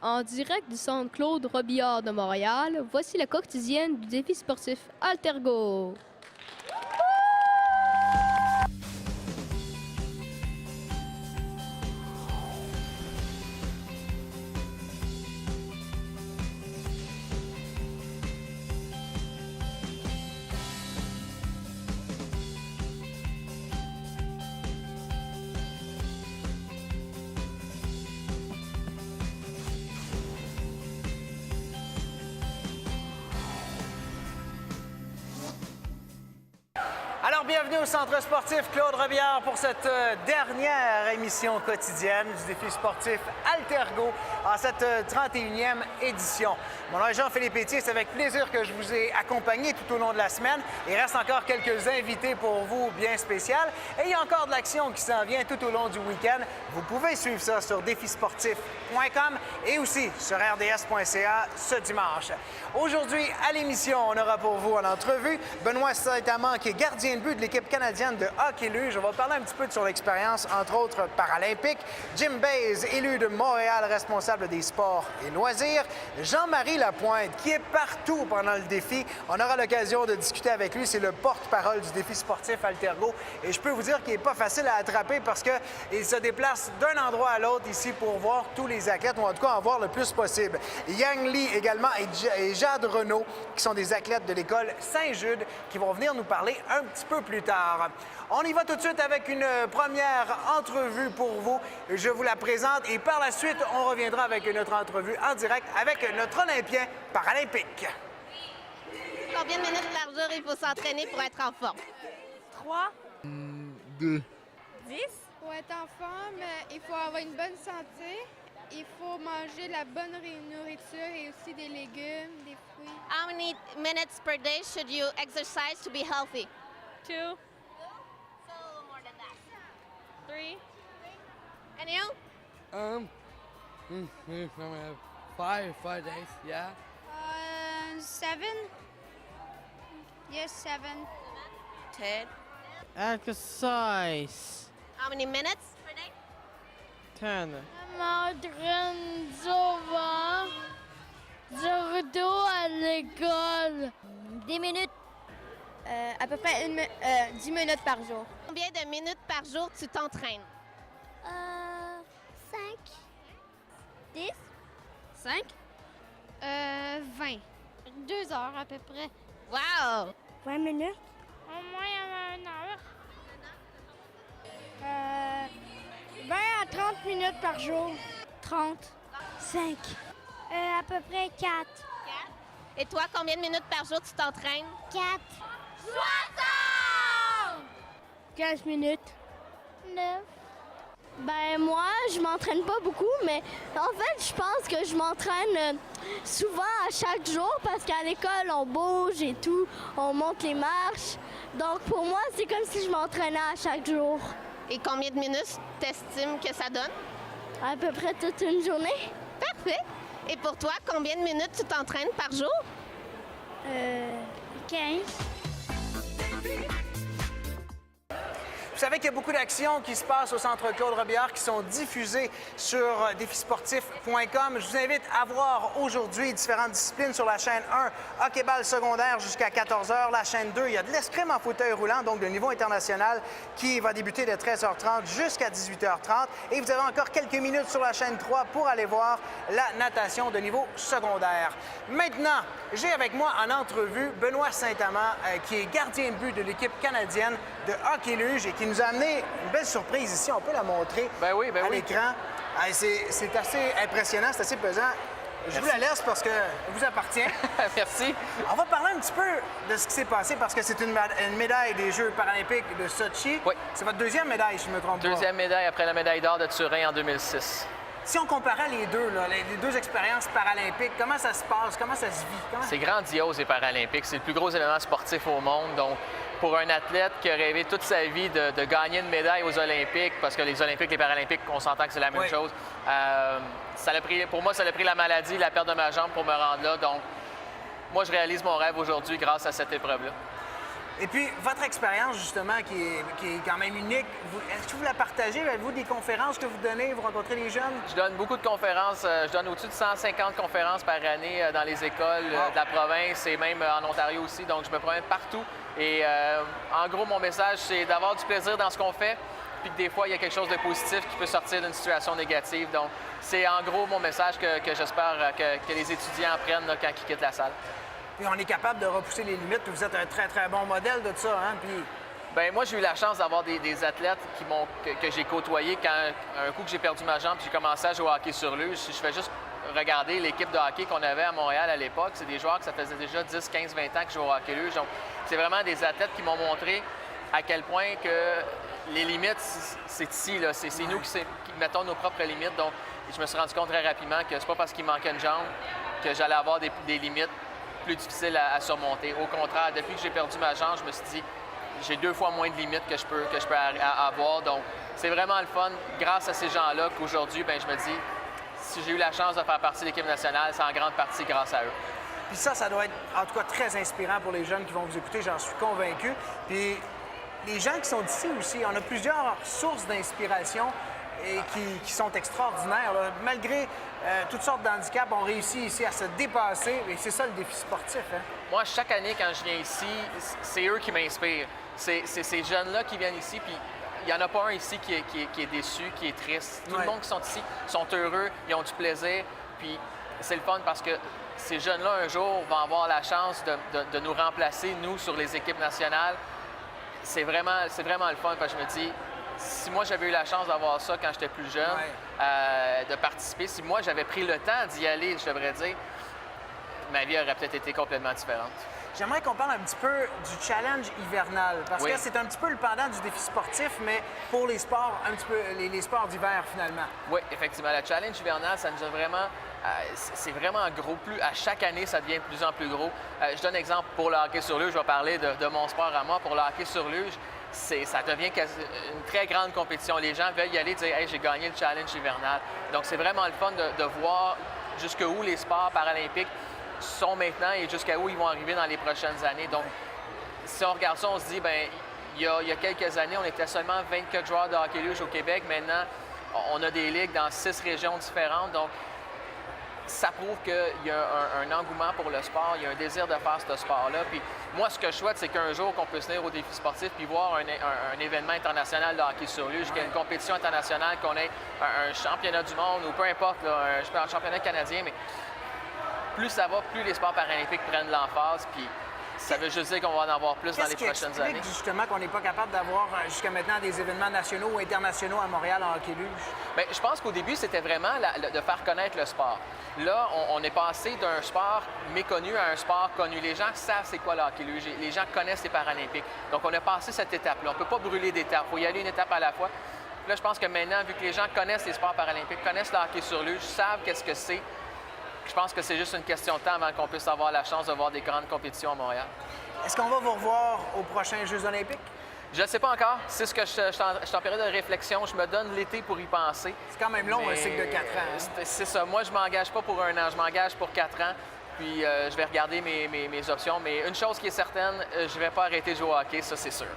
En direct du centre Claude Robillard de Montréal, voici la quotidienne du défi sportif Altergo. Alors, bienvenue au Centre sportif Claude Robillard pour cette dernière émission quotidienne du défi sportif Altergo en cette 31e édition. Mon nom est Jean-Philippe Étier, c'est avec plaisir que je vous ai accompagné tout au long de la semaine. Il reste encore quelques invités pour vous bien spéciales et il y a encore de l'action qui s'en vient tout au long du week-end. Vous pouvez suivre ça sur défisportif.com et aussi sur rds.ca ce dimanche. Aujourd'hui, à l'émission, on aura pour vous en entrevue Benoît Saint-Amand, qui est gardien de but de l'équipe canadienne de hockey luge. On va parler un petit peu de son expérience, entre autres paralympique. Jim Bays, élu de Montréal, responsable des sports et loisirs. Jean-Marie Lapointe, qui est partout pendant le défi. On aura l'occasion de discuter avec lui. C'est le porte-parole du défi sportif Altergo. Et je peux vous dire qu'il n'est pas facile à attraper parce qu'il se déplace d'un endroit à l'autre ici pour voir tous les athlètes, ou en tout cas en voir le plus possible. Yang Lee également et Jade Renaud, qui sont des athlètes de l'école Saint-Jude, qui vont venir nous parler un petit peu plus tard. On y va tout de suite avec une première entrevue pour vous. Je vous la présente et par la suite, on reviendra avec notre entrevue en direct avec notre Olympien paralympique. Combien de minutes par jour il faut s'entraîner pour être en forme? 3. 2. 10. Pour être en forme, il faut avoir une bonne santé. Il faut manger la bonne nourriture et aussi des légumes, des fruits. How many minutes per day should you exercise to be healthy? 2. So more than that. 3. And you? 5 days, yeah. 7. Yes, 7. 10. Exercise. How many minutes per day? 10. Je m'entraîne souvent. Je retourne à l'école. 10 minutes. À peu près 10 minutes par jour. Combien de minutes par jour tu t'entraînes? 5. 10. 5. 20. 2 heures à peu près. Wow! 20 minutes. Au moins 1 heure. 20 à 30 minutes par jour. 30. 5. À peu près 4. 4. Et toi, combien de minutes par jour tu t'entraînes? 4. 60! 15 minutes. 9. Ben moi, je m'entraîne pas beaucoup, mais en fait, je pense que je m'entraîne souvent à chaque jour parce qu'à l'école, on bouge et tout, on monte les marches. Donc pour moi, c'est comme si je m'entraînais à chaque jour. Et combien de minutes t'estimes que ça donne? À peu près toute une journée. Parfait! Et pour toi, combien de minutes tu t'entraînes par jour? 15. Vous savez qu'il y a beaucoup d'actions qui se passent au Centre Claude Robillard qui sont diffusées sur défisportif.com. Je vous invite à voir aujourd'hui différentes disciplines sur la chaîne 1, hockey-ball secondaire jusqu'à 14 h. La chaîne 2, il y a de l'escrime en fauteuil roulant, donc de niveau international, qui va débuter de 13h30 jusqu'à 18h30. Et vous avez encore quelques minutes sur la chaîne 3 pour aller voir la natation de niveau secondaire. Maintenant, j'ai avec moi en entrevue Benoît Saint-Amand, qui est gardien de but de l'équipe canadienne de hockey luge et qui nous a amené une belle surprise ici. On peut la montrer à l'écran. C'est assez impressionnant, c'est assez pesant. Je vous la laisse parce que vous appartient. Merci. On va parler un petit peu de ce qui s'est passé parce que c'est une médaille des Jeux paralympiques de Sochi. Oui. C'est votre deuxième médaille, si je ne me trompe pas. Deuxième médaille après la médaille d'or de Turin en 2006. Si on comparait les deux, là, les deux expériences paralympiques, comment ça se passe? Comment ça se vit? C'est grandiose, les Paralympiques. C'est le plus gros événement sportif au monde. Donc, pour un athlète qui a rêvé toute sa vie de gagner une médaille aux Olympiques, parce que les Olympiques, les Paralympiques, on s'entend que c'est la même chose, pour moi, ça a pris la maladie, la perte de ma jambe pour me rendre là. Donc, moi, je réalise mon rêve aujourd'hui grâce à cette épreuve-là. Et puis, votre expérience, justement, qui est quand même unique, est-ce que vous la partagez? Avez-vous des conférences que vous donnez? Vous rencontrez les jeunes? Je donne beaucoup de conférences. Je donne au-dessus de 150 conférences par année dans les écoles de la province et même en Ontario aussi. Donc, je me promène partout. Et en gros, mon message, c'est d'avoir du plaisir dans ce qu'on fait, puis que des fois, il y a quelque chose de positif qui peut sortir d'une situation négative. Donc, c'est en gros mon message que j'espère que les étudiants apprennent là, quand ils quittent la salle. Puis on est capable de repousser les limites. Vous êtes un très, très bon modèle de ça, hein? Puis... Bien, moi, j'ai eu la chance d'avoir des athlètes que j'ai côtoyés quand, un coup que j'ai perdu ma jambe, j'ai commencé à jouer au hockey sur luge. Je fais juste regarder l'équipe de hockey qu'on avait à Montréal à l'époque. C'est des joueurs que ça faisait déjà 10, 15, 20 ans que je jouais au hockey luge. Donc, c'est vraiment des athlètes qui m'ont montré à quel point que les limites, c'est ici, là. C'est nous qui mettons nos propres limites. Donc, je me suis rendu compte très rapidement que c'est pas parce qu'il manquait une jambe que j'allais avoir des limites plus difficiles à surmonter. Au contraire, depuis que j'ai perdu ma jambe, je me suis dit, j'ai 2 fois moins de limites que je peux avoir. Donc, c'est vraiment le fun, grâce à ces gens-là, qu'aujourd'hui, bien, je me dis, si j'ai eu la chance de faire partie de l'équipe nationale, c'est en grande partie grâce à eux. Puis ça doit être, en tout cas, très inspirant pour les jeunes qui vont vous écouter, j'en suis convaincu. Puis les gens qui sont d'ici aussi, on a plusieurs sources d'inspiration et qui sont extraordinaires, là. Malgré toutes sortes d'handicaps, on réussit ici à se dépasser. Et c'est ça le défi sportif, hein? Moi, chaque année, quand je viens ici, c'est eux qui m'inspirent. C'est ces jeunes-là qui viennent ici, puis il n'y en a pas un ici qui est déçu, qui est triste. Tout le monde qui sont ici sont heureux, ils ont du plaisir, puis c'est le fun parce que ces jeunes-là, un jour, vont avoir la chance de nous remplacer, nous, sur les équipes nationales. C'est vraiment le fun, parce que je me dis, si moi, j'avais eu la chance d'avoir ça quand j'étais plus jeune, de participer, si moi, j'avais pris le temps d'y aller, je devrais dire, ma vie aurait peut-être été complètement différente. J'aimerais qu'on parle un petit peu du challenge hivernal, parce que c'est un petit peu le pendant du défi sportif, mais pour les sports, un petit peu les sports d'hiver, finalement. Oui, effectivement. Le challenge hivernal, ça nous a vraiment... c'est vraiment gros. À chaque année, ça devient de plus en plus gros. Je donne un exemple pour le hockey sur luge. Je vais parler de mon sport à moi. Pour le hockey sur luge, ça devient une très grande compétition. Les gens veulent y aller et dire « Hey, j'ai gagné le challenge hivernal ». Donc, c'est vraiment le fun de voir jusqu'où les sports paralympiques sont maintenant et jusqu'à où ils vont arriver dans les prochaines années. Donc, si on regarde ça, on se dit, bien, il y a quelques années, on était seulement 24 joueurs de hockey luge au Québec. Maintenant, on a des ligues dans 6 régions différentes. Donc, ça prouve qu'il y a un engouement pour le sport, il y a un désir de faire ce sport-là. Puis moi, ce que je souhaite, c'est qu'un jour, qu'on puisse venir au défi sportif puis voir un événement international de hockey sur luge, qu'il y ait une compétition internationale, qu'on ait un championnat du monde ou peu importe, là, un championnat canadien, mais plus ça va, plus les sports paralympiques prennent l'emphase, puis ça veut juste dire qu'on va en avoir plus dans les prochaines années. Qu'est-ce qui explique justement qu'on n'est pas capable d'avoir jusqu'à maintenant des événements nationaux ou internationaux à Montréal en hockey luge? Bien, je pense qu'au début, c'était vraiment de faire connaître le sport. Là, on est passé d'un sport méconnu à un sport connu. Les gens savent c'est quoi le hockey luge. Les gens connaissent les Paralympiques. Donc, on a passé cette étape-là. On ne peut pas brûler d'étapes. Il faut y aller une étape à la fois. Puis là, je pense que maintenant, vu que les gens connaissent les sports paralympiques, connaissent le hockey sur luge, savent qu'est-ce que c'est, je pense que c'est juste une question de temps avant qu'on puisse avoir la chance de voir des grandes compétitions à Montréal. Est-ce qu'on va vous revoir aux prochains Jeux olympiques? Je ne sais pas encore. C'est ce que je suis en période de réflexion. Je me donne l'été pour y penser. C'est quand même long, un cycle de 4 ans. Hein? C'est ça. Moi, je ne m'engage pas pour 1 an. Je m'engage pour 4 ans. Puis je vais regarder mes options. Mais une chose qui est certaine, je ne vais pas arrêter de jouer au hockey, ça, c'est sûr.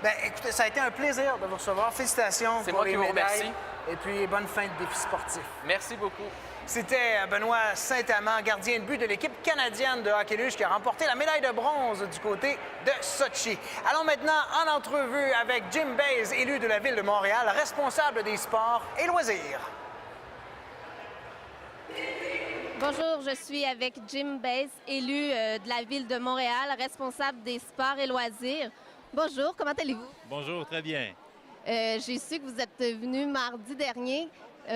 Bien, écoutez, ça a été un plaisir de vous recevoir. Félicitations pour les médailles. C'est moi qui vous remercie. Et puis, bonne fin de défi sportif. Merci beaucoup. C'était Benoît Saint-Amand, gardien de but de l'équipe canadienne de hockey luge qui a remporté la médaille de bronze du côté de Sochi. Allons maintenant en entrevue avec Jim Bays, élu de la Ville de Montréal, responsable des sports et loisirs. Bonjour, je suis avec Jim Bays, élu de la Ville de Montréal, responsable des sports et loisirs. Bonjour, comment allez-vous? Bonjour, très bien. J'ai su que vous êtes venu mardi dernier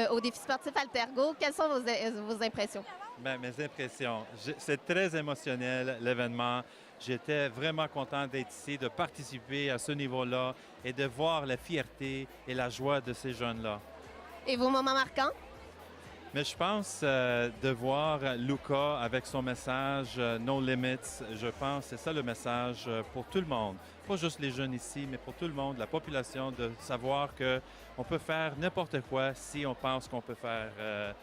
au défi sportif Altergo. Quelles sont vos impressions? Bien, mes impressions, c'est très émotionnel, l'événement. J'étais vraiment content d'être ici, de participer à ce niveau-là et de voir la fierté et la joie de ces jeunes-là. Et vos moments marquants? Mais je pense de voir Luca avec son message No Limits, je pense que c'est ça le message pour tout le monde. Pas juste les jeunes ici, mais pour tout le monde, la population, de savoir qu'on peut faire n'importe quoi si on pense qu'on peut faire,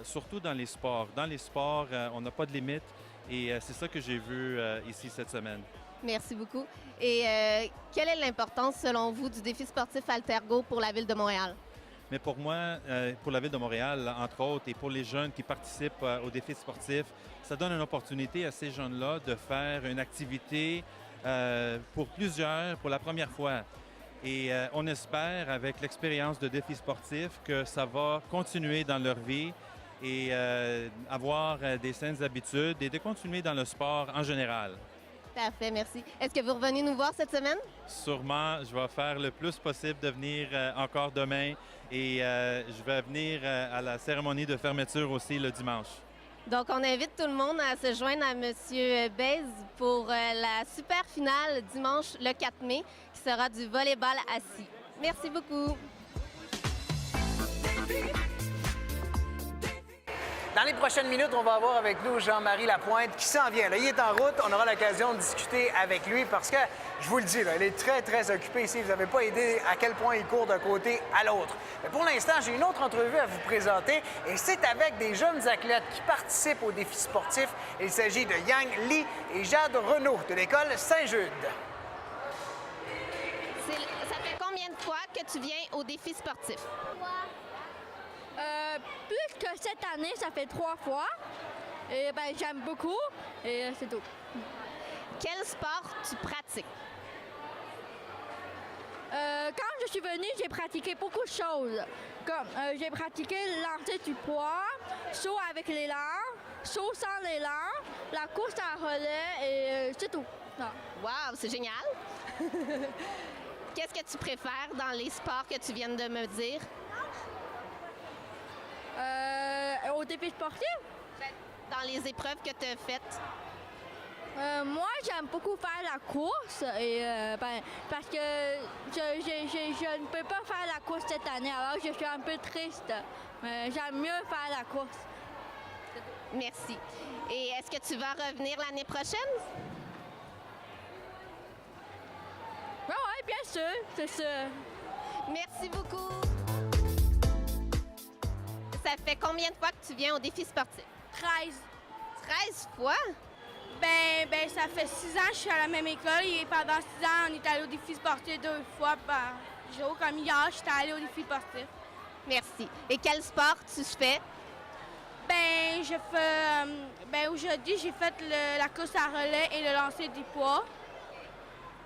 surtout dans les sports. Dans les sports, on n'a pas de limite et c'est ça que j'ai vu ici cette semaine. Merci beaucoup. Et quelle est l'importance, selon vous, du défi sportif Altergo pour la Ville de Montréal? Mais pour moi, pour la Ville de Montréal, entre autres, et pour les jeunes qui participent aux défis sportifs, ça donne une opportunité à ces jeunes-là de faire une activité pour plusieurs, pour la première fois. Et on espère, avec l'expérience de défis sportifs, que ça va continuer dans leur vie et avoir des saines habitudes et de continuer dans le sport en général. Parfait, merci. Est-ce que vous revenez nous voir cette semaine? Sûrement, je vais faire le plus possible de venir encore demain et je vais venir à la cérémonie de fermeture aussi le dimanche. Donc, on invite tout le monde à se joindre à M. Baise pour la super finale dimanche le 4 mai, qui sera du volleyball assis. Merci beaucoup. Dans les prochaines minutes, on va avoir avec nous Jean-Marie Lapointe qui s'en vient. Là, il est en route. On aura l'occasion de discuter avec lui parce que, je vous le dis, là, il est très, très occupé ici. Vous n'avez pas idée à quel point il court d'un côté à l'autre. Mais pour l'instant, j'ai une autre entrevue à vous présenter et c'est avec des jeunes athlètes qui participent aux défis sportifs. Il s'agit de Yang Li et Jade Renaud de l'école Saint-Jude. Ça fait combien de fois que tu viens aux défis sportifs? Plus que cette année, ça fait 3 fois. Et ben, j'aime beaucoup et c'est tout. Quel sport tu pratiques? Quand je suis venue, j'ai pratiqué beaucoup de choses. Comme j'ai pratiqué le lancer du poids, saut avec l'élan, saut sans l'élan, la course à relais et c'est tout. Non. Wow, c'est génial! Qu'est-ce que tu préfères dans les sports que tu viens de me dire? Au défi sportif? Dans les épreuves que tu as faites? Moi, j'aime beaucoup faire la course et parce que je ne peux pas faire la course cette année, alors je suis un peu triste. Mais j'aime mieux faire la course. Merci. Et est-ce que tu vas revenir l'année prochaine? Oui, bien sûr, c'est sûr. Merci beaucoup. Ça fait combien de fois que tu viens au défi sportif? 13. 13 fois? Ben, ça fait 6 ans que je suis à la même école et pendant 6 ans, on est allé au défi sportif 2 fois par jour. Comme hier, j'étais allée au défi sportif. Merci. Et quel sport tu fais? Ben, je fais. Aujourd'hui, j'ai fait la course à relais et le lancer du poids.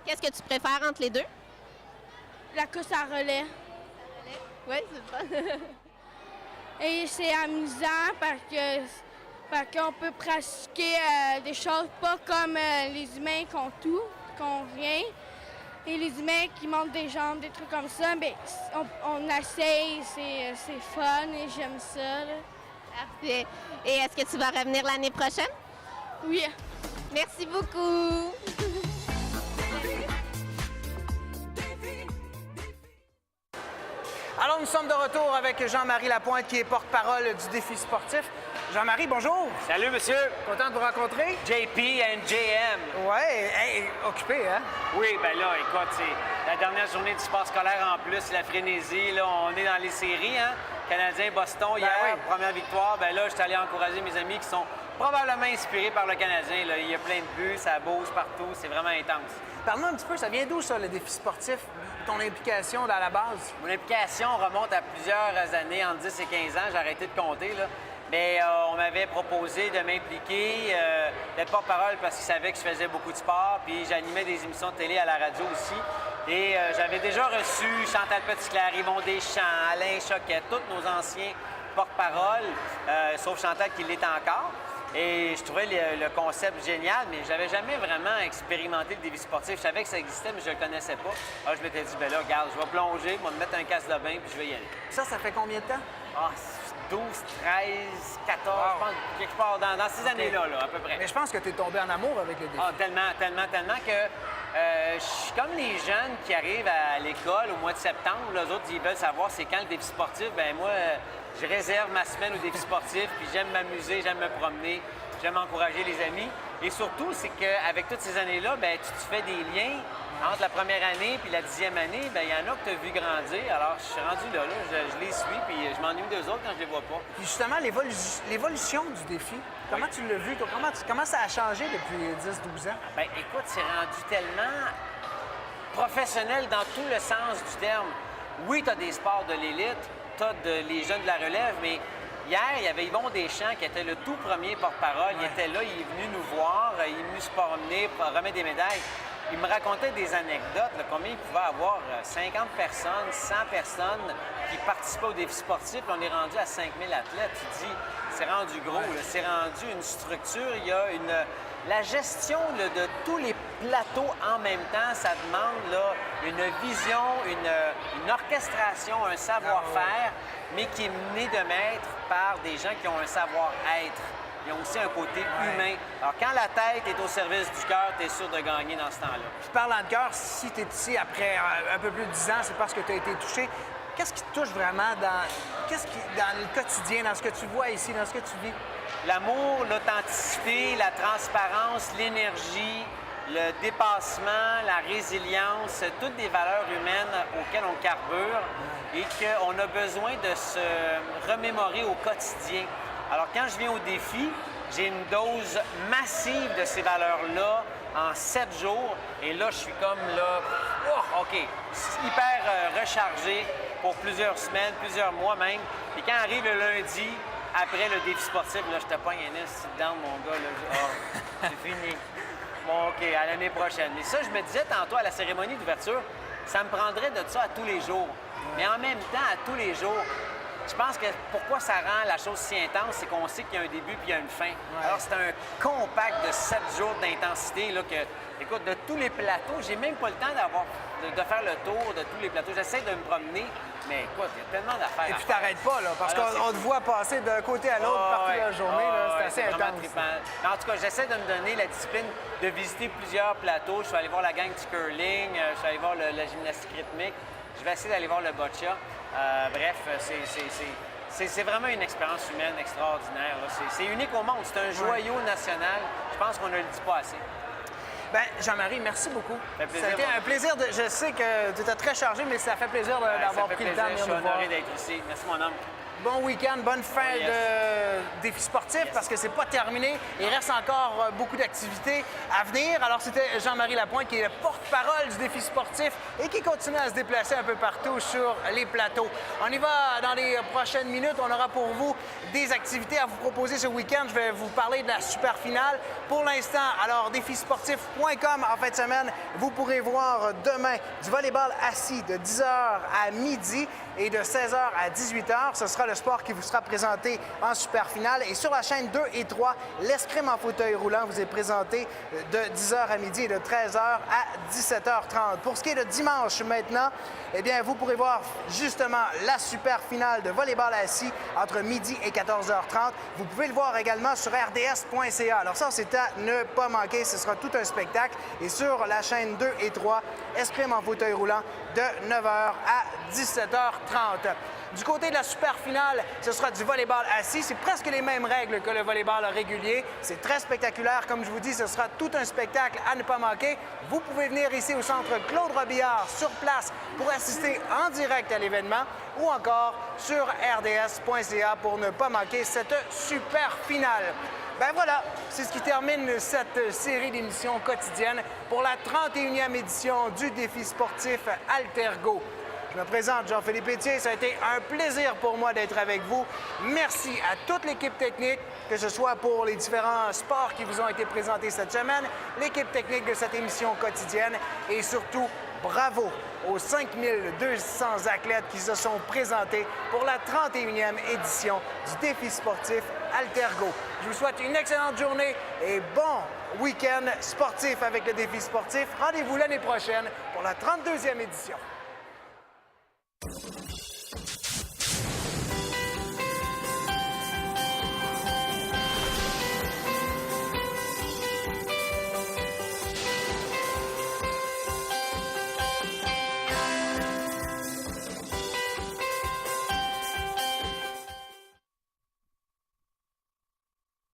Qu'est-ce que tu préfères entre les deux? La course à relais. Oui, c'est ça. Et c'est amusant parce qu'on peut pratiquer des choses pas comme les humains qui ont tout, qu'on vient. Et les humains qui montent des jambes, des trucs comme ça, ben, on essaye, c'est fun et j'aime ça. Là. Parfait. Et est-ce que tu vas revenir l'année prochaine? Oui. Merci beaucoup. Alors, nous sommes de retour avec Jean-Marie Lapointe, qui est porte-parole du défi sportif. Jean-Marie, bonjour. Salut, monsieur. Content de vous rencontrer. JP and JM. Ouais, hey, occupé, hein? Oui, ben là, écoute, c'est la dernière journée du sport scolaire en plus, la frénésie. Là, on est dans les séries, hein? Canadien-Boston, hier, oui. première victoire. Ben là, je suis allé encourager mes amis qui sont probablement inspirés par le Canadien. Là. Il y a plein de buts, ça bouge partout, c'est vraiment intense. Parle-moi un petit peu, ça vient d'où, ça, le défi sportif? Ton implication à la base? Mon implication remonte à plusieurs années, entre 10 et 15 ans. J'ai arrêté de compter, là. Mais on m'avait proposé de m'impliquer, d'être porte-parole parce qu'ils savaient que je faisais beaucoup de sport. Puis j'animais des émissions de télé à la radio aussi. Et j'avais déjà reçu Chantal Petitclerc, Yvon Deschamps, Alain Choquette, tous nos anciens porte-parole, sauf Chantal qui l'est encore. Et je trouvais le concept génial, mais je n'avais jamais vraiment expérimenté le défi sportif. Je savais que ça existait, mais je ne le connaissais pas. Alors je m'étais dit, ben là, regarde, je vais plonger, je vais me mettre un casque de bain, puis je vais y aller. Ça fait combien de temps? Ah, 12, 13, 14, wow. Je pense, quelque part dans ces années-là, là, à peu près. Mais je pense que tu es tombé en amour avec le défi. Ah, tellement que je suis comme les jeunes qui arrivent à l'école au mois de septembre. Les autres, ils veulent savoir c'est quand le défi sportif. Ben moi, je réserve ma semaine au défi sportif, puis j'aime m'amuser, j'aime me promener, j'aime encourager les amis. Et surtout, c'est qu'avec toutes ces années-là, ben tu te fais des liens entre la première année puis la 10e année, bien, il y en a que tu as vu grandir. Alors, je suis rendu là, je les suis, puis je m'ennuie d'eux autres quand je les vois pas. Puis justement, l'évolution du défi, comment tu l'as vu? Comment ça a changé depuis 10-12 ans? Bien, écoute, c'est rendu tellement professionnel dans tout le sens du terme. Oui, tu as des sports de l'élite, tu as les jeunes de la relève, mais hier, il y avait Yvon Deschamps qui était le tout premier porte-parole. Il était là, il est venu nous voir, il est venu se promener, remettre des médailles. Il me racontait des anecdotes, là, combien il pouvait avoir 50 personnes, 100 personnes qui participaient au défi sportif. On est rendu à 5000 athlètes. Tu dis, c'est rendu gros, c'est rendu une structure. Il y a la gestion là, de tous les plateaux en même temps, ça demande là, une vision, une orchestration, un savoir-faire, mais qui est mené de maître par des gens qui ont un savoir-être. Ils ont aussi un côté humain. Alors, quand la tête est au service du cœur, tu es sûr de gagner dans ce temps-là. Puis parlant de cœur, si tu es ici après un peu plus de 10 ans, c'est parce que tu as été touché. Qu'est-ce qui te touche vraiment dans le quotidien, dans ce que tu vois ici, dans ce que tu vis? L'amour, l'authenticité, la transparence, l'énergie, le dépassement, la résilience, toutes des valeurs humaines auxquelles on carbure et qu'on a besoin de se remémorer au quotidien. Alors, quand je viens au défi, j'ai une dose massive de ces valeurs-là en 7 jours. Et là, je suis comme là, OK, hyper rechargé pour plusieurs semaines, plusieurs mois même. Et quand arrive le lundi, après le défi sportif, là, je te pogne un esti dedans, mon gars. Là, c'est fini. Bon, OK, à l'année prochaine. Mais ça, je me disais tantôt à la cérémonie d'ouverture, ça me prendrait de ça à tous les jours. Mais en même temps, à tous les jours, je pense que pourquoi ça rend la chose si intense, c'est qu'on sait qu'il y a un début puis il y a une fin. Alors, c'est un compact de 7 jours d'intensité là, que, écoute, de tous les plateaux, j'ai même pas le temps de faire le tour de tous les plateaux. J'essaie de me promener, mais écoute, il y a tellement d'affaires. Et puis, t'arrêtes pas, là, parce qu'on te voit passer d'un côté à l'autre partout la journée. C'est assez intense. En tout cas, j'essaie de me donner la discipline de visiter plusieurs plateaux. Je suis allé voir la gang du curling, je suis allé voir la gymnastique rythmique. Je vais essayer d'aller voir le boccia. Bref, c'est vraiment une expérience humaine extraordinaire. C'est unique au monde. C'est un joyau national. Je pense qu'on ne le dit pas assez. Bien, Jean-Marie, merci beaucoup. Ça fait plaisir, a été un plaisir. Je sais que tu étais très chargé, mais ça fait plaisir d'avoir pris le temps de venir nous voir. Je suis honoré d'être ici. Merci, mon homme. Bon week-end, bonne fin de défi sportif parce que c'est pas terminé. Il reste encore beaucoup d'activités à venir. Alors, c'était Jean-Marie Lapointe qui est le porte-parole du défi sportif et qui continue à se déplacer un peu partout sur les plateaux. On y va dans les prochaines minutes. On aura pour vous des activités à vous proposer ce week-end. Je vais vous parler de la super finale. Pour l'instant, alors, défisportif.com en fin de semaine, vous pourrez voir demain du volleyball assis de 10h à midi et de 16h à 18h. Ce sera le sport qui vous sera présenté en super finale. Et sur la chaîne 2 et 3, l'escrime en fauteuil roulant vous est présenté de 10h à midi et de 13h à 17h30. Pour ce qui est de dimanche maintenant, eh bien, vous pourrez voir justement la super finale de volleyball assis entre midi et 14h30. Vous pouvez le voir également sur rds.ca. Alors ça, c'est à ne pas manquer. Ce sera tout un spectacle. Et sur la chaîne 2 et 3, escrime en fauteuil roulant de 9h à 17h30. Du côté de la super finale, ce sera du volleyball assis. C'est presque les mêmes règles que le volleyball régulier. C'est très spectaculaire. Comme je vous dis, ce sera tout un spectacle à ne pas manquer. Vous pouvez venir ici au centre Claude Robillard sur place pour assister en direct à l'événement ou encore sur rds.ca pour ne pas manquer cette super finale. Ben voilà, c'est ce qui termine cette série d'émissions quotidiennes pour la 31e édition du défi sportif Altergo. Je me présente, Jean-Philippe Étier. Ça a été un plaisir pour moi d'être avec vous. Merci à toute l'équipe technique, que ce soit pour les différents sports qui vous ont été présentés cette semaine, l'équipe technique de cette émission quotidienne et surtout, bravo aux 5200 athlètes qui se sont présentés pour la 31e édition du défi sportif Altergo. Je vous souhaite une excellente journée et bon week-end sportif avec le défi sportif. Rendez-vous l'année prochaine pour la 32e édition.